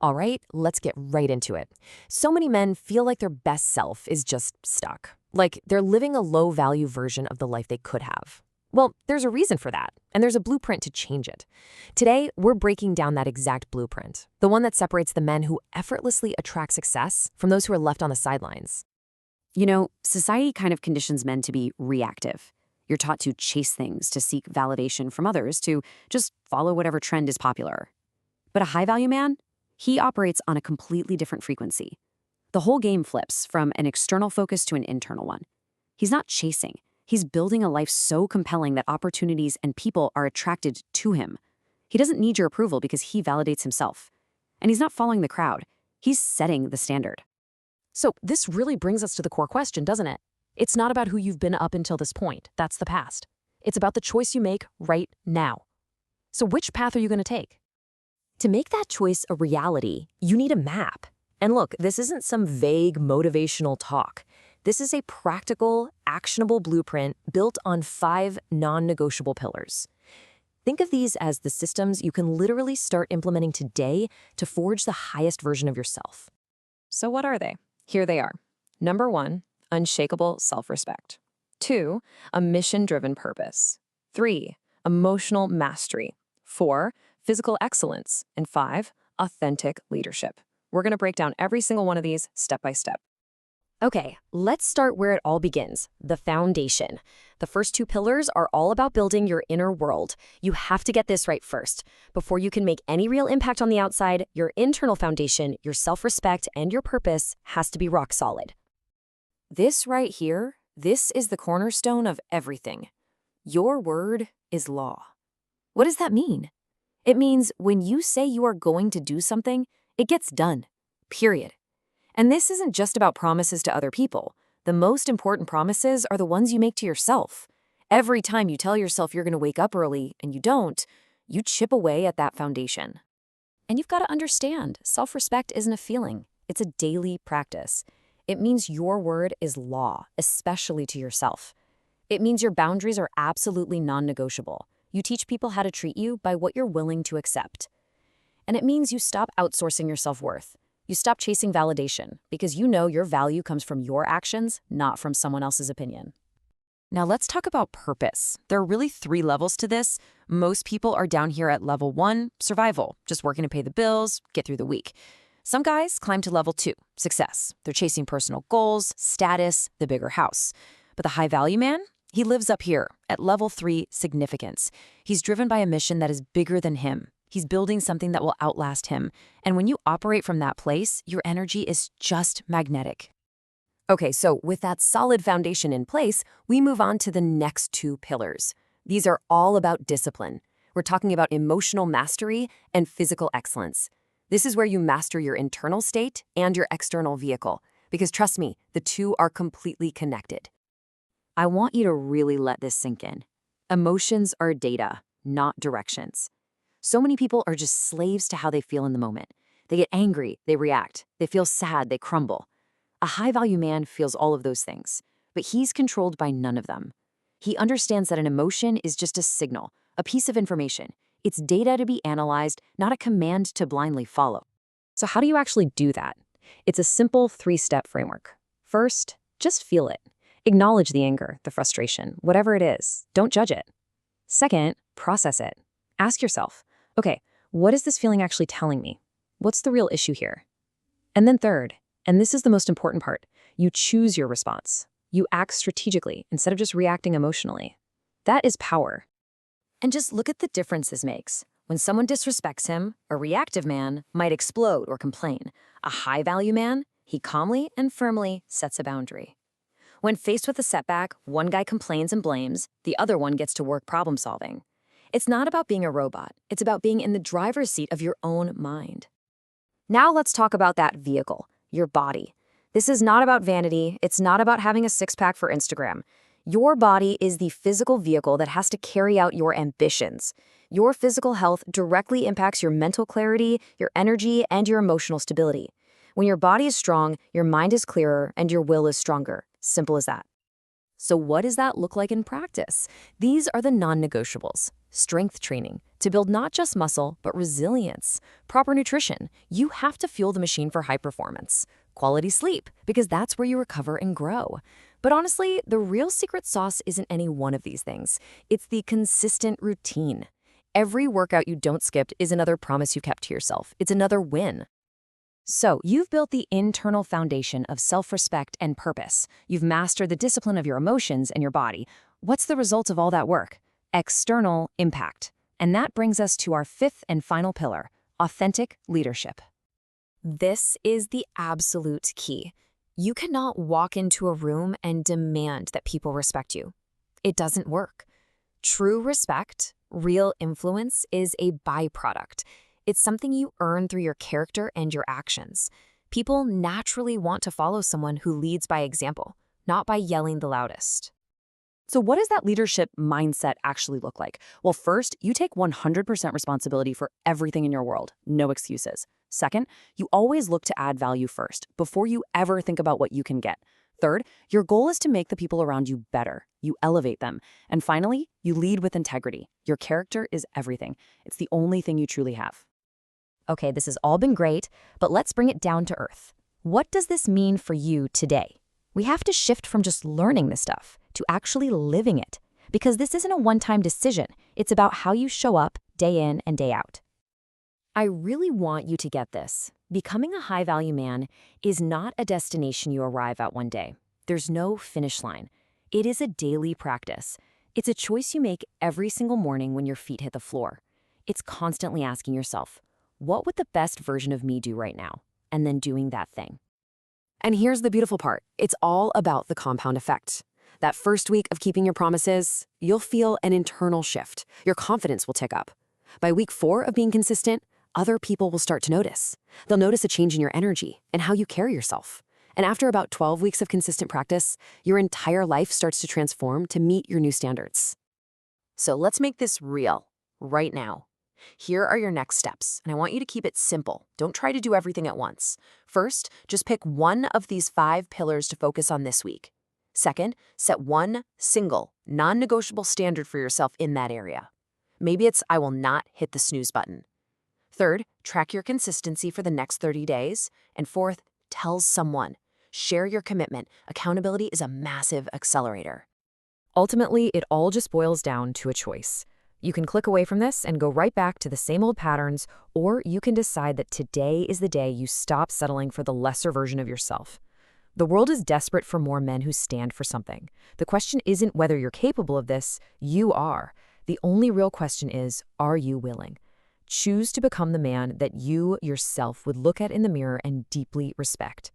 All right, let's get right into it. So many men feel like their best self is just stuck, like they're living a low value version of the life they could have. Well, there's a reason for that, and there's a blueprint to change it. Today, we're breaking down that exact blueprint, the one that separates the men who effortlessly attract success from those who are left on the sidelines. Society kind of conditions men to be reactive. You're taught to chase things, to seek validation from others, to just follow whatever trend is popular. But a high value man, he operates on a completely different frequency. The whole game flips from an external focus to an internal one. He's not chasing. He's building a life so compelling that opportunities and people are attracted to him. He doesn't need your approval because he validates himself. And he's not following the crowd. He's setting the standard. So, this really brings us to the core question, doesn't it? It's not about who you've been up until this point. That's the past. It's about the choice you make right now. So, which path are you going to take? To make that choice a reality, you need a map. And look, this isn't some vague motivational talk. This is a practical, actionable blueprint built on 5 non-negotiable pillars. Think of these as the systems you can literally start implementing today to forge the highest version of yourself. So what are they? Here they are. Number 1, unshakable self-respect. 2, a mission-driven purpose. 3, emotional mastery. 4, physical excellence. And 5, authentic leadership. We're going to break down every single one of these step by step. Okay, let's start where it all begins, the foundation. The first 2 pillars are all about building your inner world. You have to get this right first. Before you can make any real impact on the outside, your internal foundation, your self-respect, and your purpose has to be rock solid. This right here, this is the cornerstone of everything. Your word is law. What does that mean? It means when you say you are going to do something, it gets done. Period. And this isn't just about promises to other people. The most important promises are the ones you make to yourself. Every time you tell yourself you're going to wake up early and you don't, you chip away at that foundation. And you've got to understand, self-respect isn't a feeling. It's a daily practice. It means your word is law, especially to yourself. It means your boundaries are absolutely non-negotiable. You teach people how to treat you by what you're willing to accept. And it means you stop outsourcing your self-worth. You stop chasing validation because you know your value comes from your actions, not from someone else's opinion. Now let's talk about purpose. There are really 3 levels to this. Most people are down here at level 1, survival, just working to pay the bills, get through the week. Some guys climb to level 2, success. They're chasing personal goals, status, the bigger house. But the high value man, he lives up here at level 3, significance. He's driven by a mission that is bigger than him. He's building something that will outlast him. And when you operate from that place, your energy is just magnetic. Okay, so with that solid foundation in place, we move on to the next 2 pillars. These are all about discipline. We're talking about emotional mastery and physical excellence. This is where you master your internal state and your external vehicle. Because trust me, the 2 are completely connected. I want you to really let this sink in. Emotions are data, not directions. So many people are just slaves to how they feel in the moment. They get angry, they react. They feel sad, they crumble. A high-value man feels all of those things, but he's controlled by none of them. He understands that an emotion is just a signal, a piece of information. It's data to be analyzed, not a command to blindly follow. So how do you actually do that? It's a simple 3-step framework. First, just feel it. Acknowledge the anger, the frustration, whatever it is. Don't judge it. Second, process it. Ask yourself, okay, what is this feeling actually telling me? What's the real issue here? And then third, and this is the most important part, you choose your response. You act strategically instead of just reacting emotionally. That is power. And just look at the difference this makes. When someone disrespects him, a reactive man might explode or complain. A high-value man, he calmly and firmly sets a boundary. When faced with a setback, one guy complains and blames, the other one gets to work problem-solving. It's not about being a robot. It's about being in the driver's seat of your own mind. Now let's talk about that vehicle, your body. This is not about vanity. It's not about having a 6-pack for Instagram. Your body is the physical vehicle that has to carry out your ambitions. Your physical health directly impacts your mental clarity, your energy, and your emotional stability. When your body is strong, your mind is clearer, and your will is stronger. Simple as that. So what does that look like in practice? These are the non-negotiables. strength training to build not just muscle, but resilience, proper nutrition. You have to fuel the machine for high performance, quality sleep, because that's where you recover and grow. But honestly, the real secret sauce isn't any one of these things. It's the consistent routine. Every workout you don't skip is another promise you kept to yourself. It's another win. So, you've built the internal foundation of self-respect and purpose. You've mastered the discipline of your emotions and your body. What's the result of all that work? External impact. And that brings us to our fifth and final pillar, authentic leadership. This is the absolute key. You cannot walk into a room and demand that people respect you. It doesn't work. True respect, real influence, is a byproduct. It's something you earn through your character and your actions. People naturally want to follow someone who leads by example, not by yelling the loudest. So what does that leadership mindset actually look like? Well, first, you take 100% responsibility for everything in your world. No excuses. Second, you always look to add value first, before you ever think about what you can get. Third, your goal is to make the people around you better. You elevate them. And finally, you lead with integrity. Your character is everything. It's the only thing you truly have. Okay, this has all been great, but let's bring it down to earth. What does this mean for you today? We have to shift from just learning this stuff to actually living it, because this isn't a one-time decision. It's about how you show up day in and day out. I really want you to get this. Becoming a high-value man is not a destination you arrive at one day. There's no finish line. It is a daily practice. It's a choice you make every single morning when your feet hit the floor. It's constantly asking yourself, what would the best version of me do right now? And then doing that thing. And here's the beautiful part. It's all about the compound effect. That first week of keeping your promises, you'll feel an internal shift. Your confidence will tick up. By week 4 of being consistent, other people will start to notice. They'll notice a change in your energy and how you carry yourself. And after about 12 weeks of consistent practice, your entire life starts to transform to meet your new standards. So let's make this real, right now. Here are your next steps, and I want you to keep it simple. Don't try to do everything at once. First, just pick one of these 5 pillars to focus on this week. Second, set one single, non-negotiable standard for yourself in that area. Maybe it's, I will not hit the snooze button. Third, track your consistency for the next 30 days. And fourth, tell someone. Share your commitment. Accountability is a massive accelerator. Ultimately, it all just boils down to a choice. You can click away from this and go right back to the same old patterns, or you can decide that today is the day you stop settling for the lesser version of yourself. The world is desperate for more men who stand for something. The question isn't whether you're capable of this, you are. The only real question is, are you willing? Choose to become the man that you yourself would look at in the mirror and deeply respect.